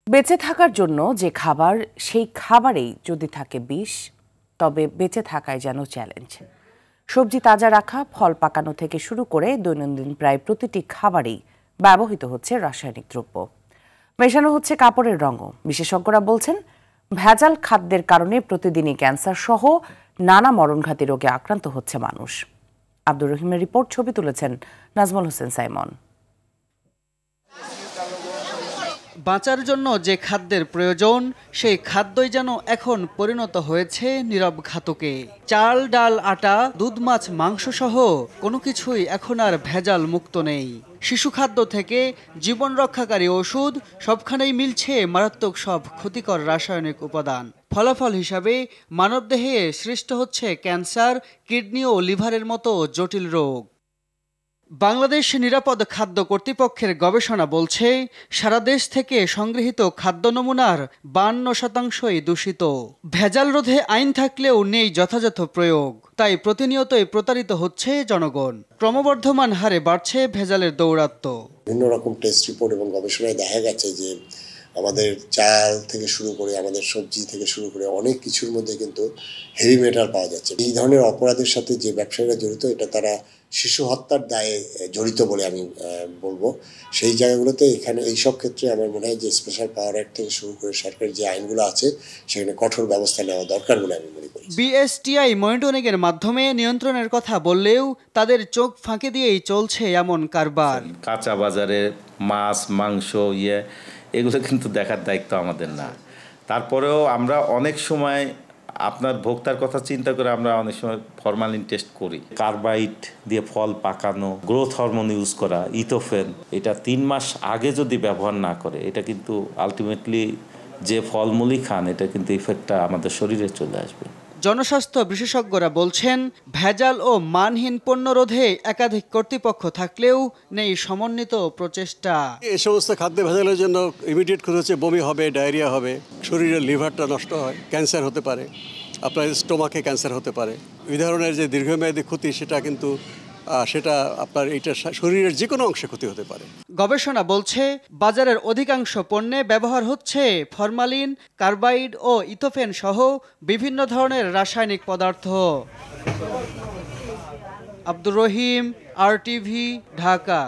বেঁচে থাকার জন্য যে খাবার, সেই খাবারেই যদি থাকে বিষ, তবে বেঁচে থাকাই যেন চ্যালেঞ্জ। সবজি তাজা রাখা, ফল পাকানো থেকে শুরু করে দৈনন্দিন প্রায় প্রতিটি খাবারেই ব্যবহৃত হচ্ছে রাসায়নিক দ্রব্য। মেশানো হচ্ছে কাপড়ের রঙও। বিশেষজ্ঞরা বলছেন, ভেজাল খাদ্যের কারণে প্রতিদিনই ক্যান্সার সহ নানা মরণঘাতী রোগে আক্রান্ত হচ্ছে মানুষ। আব্দুর রহিমের রিপোর্ট, ছবি তুলেছেন নাজমুল হোসেন সাইমন। বাঁচার জন্য যে খাদ্যের প্রয়োজন, সেই খাদ্যই যেন এখন পরিণত হয়েছে নীরব ঘাতকে। চাল, ডাল, আটা, দুধ, মাছ, মাংস সহ কোনো কিছুই এখন আর ভেজাল মুক্ত নেই। শিশু খাদ্য থেকে জীবন রক্ষাকারী ওষুধ, সবখানেই মিলছে মারাত্মক সব ক্ষতিকর রাসায়নিক উপাদান। ফলাফল হিসাবে মানবদেহে সৃষ্ট হচ্ছে ক্যান্সার, কিডনি ও লিভারের মতো জটিল রোগ। বাংলাদেশ নিরাপদ খাদ্য কর্তৃপক্ষের গবেষণা বলছে, সারা দেশ থেকে সংগৃহীত খাদ্য নমুনার 52%ই দূষিত। ভেজাল রোধে আইন থাকলেও নেই যথাযথ প্রয়োগ, তাই প্রতিনিয়তই প্রতারিত হচ্ছে জনগণ। ক্রমবর্ধমান হারে বাড়ছে ভেজালের দৌরাত্ম্য। বিভিন্ন রকম টেস্ট রিপোর্ট এবং গবেষণায় দেখা গেছে যে আমাদের চাল থেকে শুরু করে আমাদের সবজি থেকে শুরু করে অনেক কিছুর মধ্যে কিন্তু হেভি মেটাল পাওয়া যাচ্ছে। এই ধরনের অপরাধের সাথে যে ব্যবসায়ীরা জড়িত, এটা তারা শিশু হত্যার দায়ে জড়িত বলে আমি বলবো। সেই জায়গাগুলোতে এখানে এইসব ক্ষেত্রে আমার মনে হয় যে স্পেশাল পাওয়ার অ্যাক্ট থেকে শুরু করে সরকারের যে আইনগুলো আছে, সেখানে কঠোর ব্যবস্থা নেওয়া দরকার বলে আমি মনে করি। বিএসটিআই মনিটরিংয়ের মাধ্যমে নিয়ন্ত্রণের কথা বললেও তাদের চোখ ফাঁকি দিয়েই চলছে এমন কারবার। কাঁচা বাজারে মাছ, মাংস, এগুলো কিন্তু দেখার দায়িত্ব আমাদের না। তারপরেও আমরা অনেক সময় আপনার ভোক্তার কথা চিন্তা করে আমরা অনেক সময় ফরমালিন টেস্ট করি। কার্বাইড দিয়ে ফল পাকানো, গ্রোথ হরমোন ইউজ করা, ইথোফেন, এটা 3 মাস আগে যদি ব্যবহার না করে, এটা কিন্তু আলটিমেটলি যে ফলমূলই খান, এটা কিন্তু ইফেক্টটা আমাদের শরীরে চলে আসবে। জনস্বাস্থ্য বিশেষজ্ঞরা বলছেন, ভেজাল ও মানহীন পণ্য রোধে একাধিক কর্তৃপক্ষ থাকলেও নেই সমন্বিত প্রচেষ্টা। এই সমস্ত খাদ্য ভেজালের জন্য ইমিডিয়েট ক্ষতি হচ্ছে, বমি হবে, ডায়রিয়া হবে, শরীরের লিভারটা নষ্ট হয়, ক্যান্সার হতে পারে, আপনার স্টোমাকে ক্যান্সার হতে পারে। এই ধরনের যে দীর্ঘমেয়াদী ক্ষতি, সেটা আপনার এইটা শরীরের যে কোনো অংশে ক্ষতি হতে পারে। গবেষণা বলছে, বাজারের অধিকাংশ পণ্যে ব্যবহার হচ্ছে ফরমালিন, কার্বাইড ও ইথোফেন সহ বিভিন্ন ধরনের রাসায়নিক পদার্থ। আব্দুর রহিম, RTV, ঢাকা।